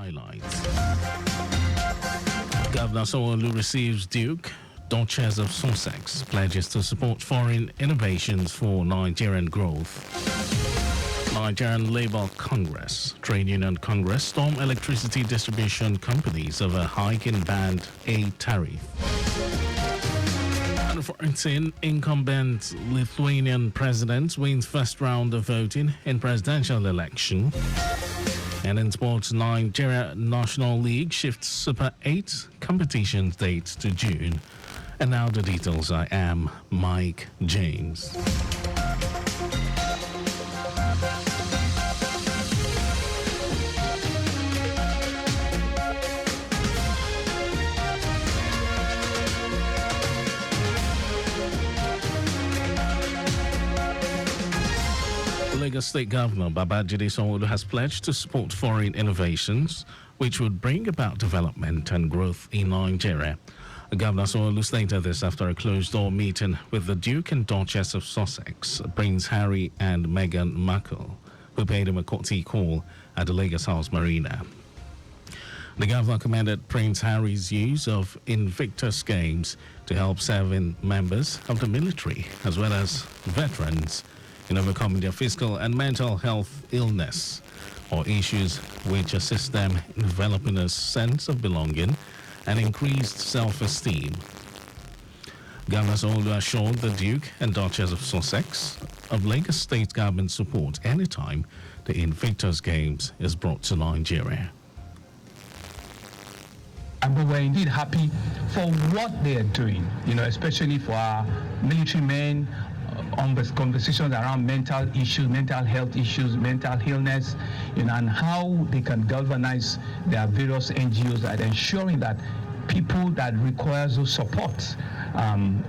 highlights. Governor Sanwo-Olu receives Duke, Duchess of Sussex, pledges to support foreign innovations for Nigerian growth. Nigerian Labour Congress, Trade Union Congress storm electricity distribution companies over hike in Band A tariff. And 14 incumbent Lithuanian president wins first round of voting in presidential election. And in sports, Nigeria National League shifts Super 8 competition date to June. And now the details. I am Mike James. Lagos State Governor Babajide Sanwo-Olu has pledged to support foreign innovations which would bring about development and growth in Nigeria. Governor Sanwo-Olu stated this after a closed-door meeting with the Duke and Duchess of Sussex, Prince Harry and Meghan Markle, who paid him a courtesy call at the Lagos House Marina. The governor commended Prince Harry's use of Invictus Games to help serving members of the military as well as veterans in overcoming their physical and mental health illness or issues which assist them in developing a sense of belonging and increased self-esteem. Governor Sanwo-Olu assured the Duke and Duchess of Sussex of Lagos State government support anytime the Invictus Games is brought to Nigeria. And we're indeed happy for what they are doing, especially for our military men, on the conversations around mental issues, mental health issues, mental illness, and how they can galvanize their various NGOs at ensuring that people that require those support,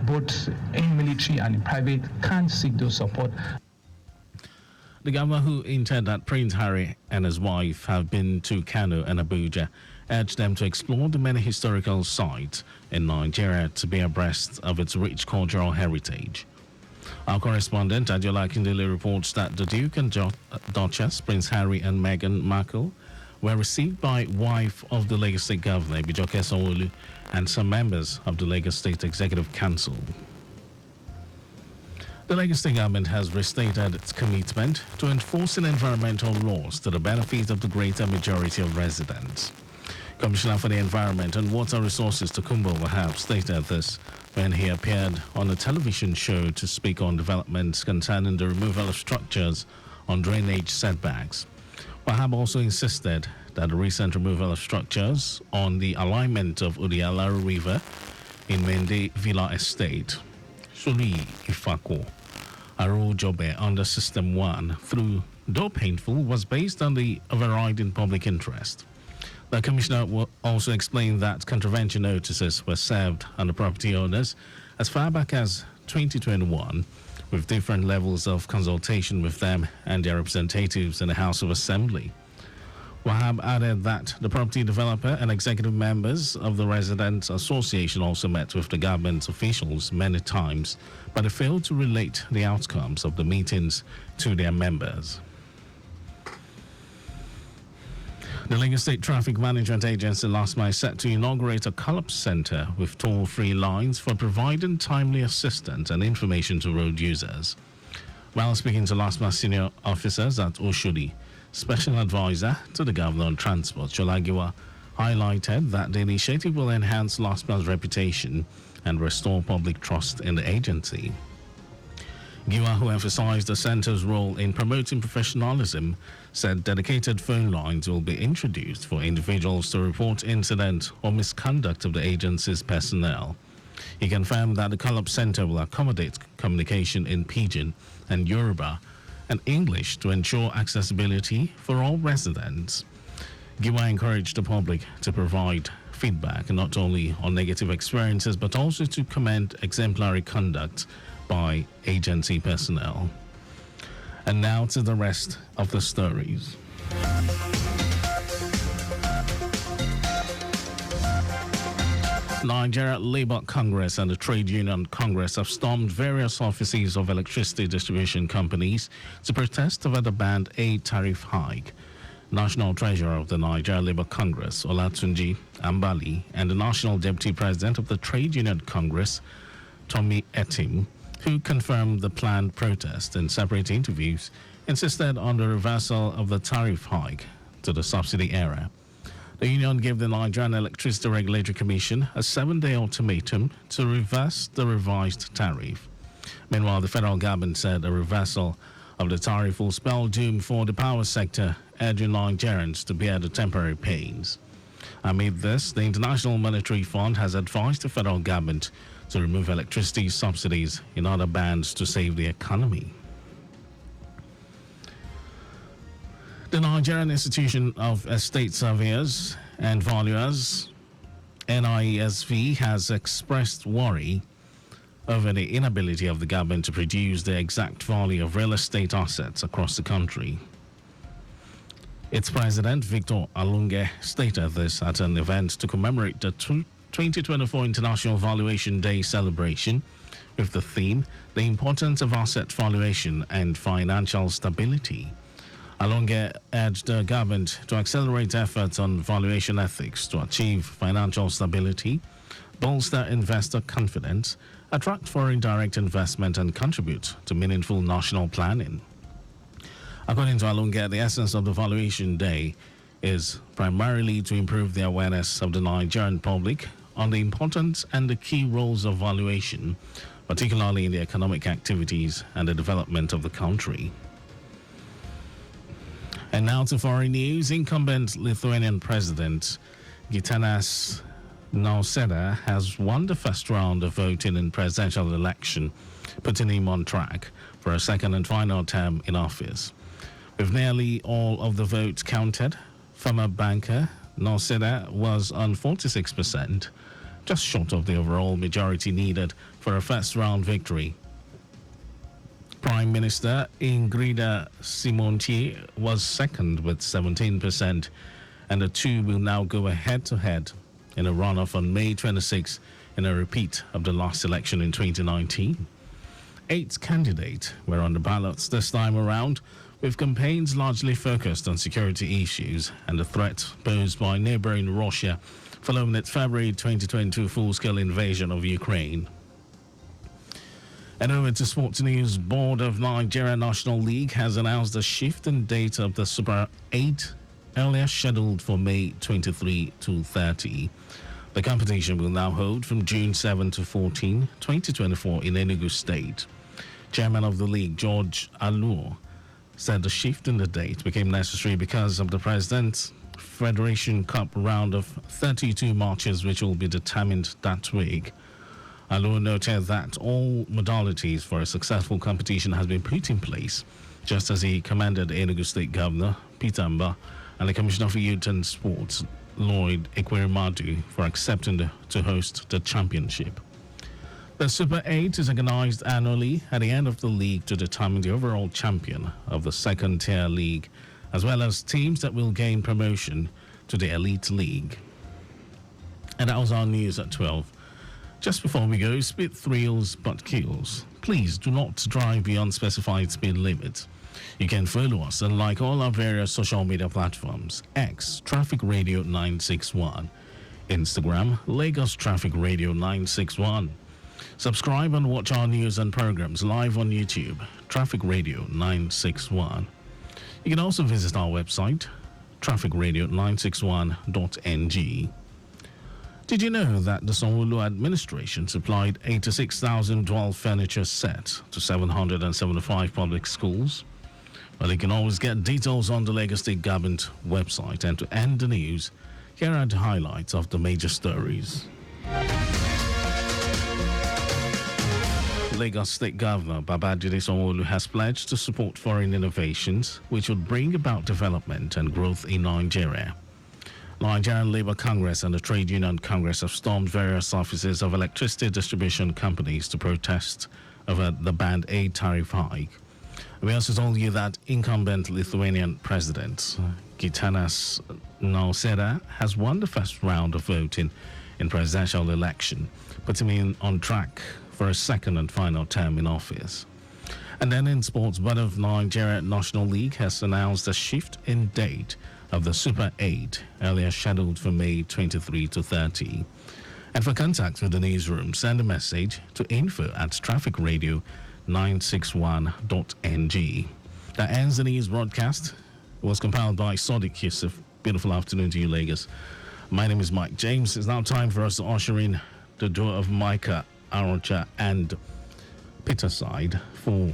both in military and in private, can seek those support. The governor, who hinted that Prince Harry and his wife have been to Kano and Abuja, urged them to explore the many historical sites in Nigeria to be abreast of its rich cultural heritage. Our correspondent Adiola Akindele reports that the Duke and Duchess, Prince Harry and Meghan Markle, were received by wife of the Lagos State Governor, Ibijoke Sanwo-Olu, and some members of the Lagos State Executive Council. The Lagos State Government has restated its commitment to enforcing environmental laws to the benefit of the greater majority of residents. Commissioner for the Environment and Water Resources Tokunbo Wahab stated this when he appeared on a television show to speak on developments concerning the removal of structures on drainage setbacks. Wahab also insisted that the recent removal of structures on the alignment of Udialaru River in Mende Villa Estate, Suli Ifako, Aru Jobe under System 1 through, though painful, was based on the overriding public interest. The commissioner also explained that contravention notices were served on the property owners as far back as 2021, with different levels of consultation with them and their representatives in the House of Assembly. Wahab added that the property developer and executive members of the Residents Association also met with the government officials many times, but they failed to relate the outcomes of the meetings to their members. The Lagos State Traffic Management Agency LASTMA is set to inaugurate a collapse center with toll-free lines for providing timely assistance and information to road users. While speaking to LASTMA senior officers at Oshodi, Special Advisor to the Governor on Transport, Sholagiwa, highlighted that the initiative will enhance LASTMA's reputation and restore public trust in the agency. Giwa, who emphasized the center's role in promoting professionalism, said dedicated phone lines will be introduced for individuals to report incident or misconduct of the agency's personnel. He confirmed that the Collapse Center will accommodate communication in Pidgin and Yoruba and English to ensure accessibility for all residents. Giwa encouraged the public to provide feedback not only on negative experiences but also to commend exemplary conduct by agency personnel. And now to the rest of the stories. Nigeria Labour Congress and the Trade Union Congress have stormed various offices of electricity distribution companies to protest over the Band A tariff hike. National Treasurer of the Nigeria Labour Congress, Olatunji Ambali, and the National Deputy President of the Trade Union Congress, Tommy Etim, who confirmed the planned protest in separate interviews, insisted on the reversal of the tariff hike to the subsidy era. The union gave the Nigerian Electricity Regulatory Commission a 7-day ultimatum to reverse the revised tariff. Meanwhile, the federal government said a reversal of the tariff will spell doom for the power sector, urging Nigerians to bear the temporary pains. Amid this, the International Monetary Fund has advised the federal government to remove electricity subsidies in other bands to save the economy. The Nigerian Institution of Estate Surveyors and Valuers, NIESV, has expressed worry over the inability of the government to produce the exact value of real estate assets across the country. Its president, Victor Alunge, stated this at an event to commemorate the 2024 International Valuation Day celebration with the theme, The Importance of Asset Valuation and Financial Stability. Alunge urged the government to accelerate efforts on valuation ethics to achieve financial stability, bolster investor confidence, attract foreign direct investment, and contribute to meaningful national planning. According to Alunge, the essence of the Valuation Day is primarily to improve the awareness of the Nigerian public on the importance and the key roles of valuation, particularly in the economic activities and the development of the country. And now to foreign news. Incumbent Lithuanian President Gitanas Nausėda has won the first round of voting in presidential election, putting him on track for a second and final term in office. With nearly all of the votes counted, former banker Nausėda was on 46%, just short of the overall majority needed for a first-round victory. Prime Minister Ingrida Simonti was second with 17%, and the two will now go head-to-head in a runoff on May 26 in a repeat of the last election in 2019. 8 candidates were on the ballots this time around, with campaigns largely focused on security issues and the threat posed by neighboring Russia following its February 2022 full-scale invasion of Ukraine. And over to sports news. Board of Nigeria National League has announced a shift in date of the Super 8, earlier scheduled for May 23 to 30. The competition will now hold from June 7 to 14, 2024 in Enugu State. Chairman of the league, George Aluo, said the shift in the date became necessary because of the President's Federation Cup round of 32 matches, which will be determined that week. Aluo noted that all modalities for a successful competition has been put in place, just as he commended Enugu State Governor Peter Mba and the Commissioner for Youth and Sports, Lloyd Ekweremadu, for accepting to host the championship. The Super 8 is organized annually at the end of the league to determine the overall champion of the second-tier league, as well as teams that will gain promotion to the Elite League. And that was our news at 12. Just before we go, speed thrills but kills. Please do not drive beyond specified speed limits. You can follow us and like all our various social media platforms. X, Traffic Radio 961. Instagram, Lagos Traffic Radio 961. Subscribe and watch our news and programs live on YouTube, Traffic Radio 961. You can also visit our website, trafficradio961.ng. Did you know that the Sanwo-Olu administration supplied 86,000 dwell furniture sets to 775 public schools? Well, you can always get details on the Lagos State Government website. And to end the news, here are the highlights of the major stories. Lagos State Governor Babajide Sanwo-Olu has pledged to support foreign innovations which would bring about development and growth in Nigeria. Nigerian Labour Congress and the Trade Union Congress have stormed various offices of electricity distribution companies to protest over the Band A tariff hike. We also told you that incumbent Lithuanian President Gitanas Nausėda has won the first round of voting in presidential election, putting him on track for a second and final term in office. And then in sports, Board of Nigeria National League has announced a shift in date of the Super 8, earlier scheduled for May 23 to 30. And for contact with the newsroom, send a message to info@trafficradio961.ng. That ends the news broadcast. It was compiled by Sadiq Yusuf. Beautiful afternoon to you, Lagos. My name is Mike James. It's now time for us to usher in the duo of Micah Arocha and Peter Side for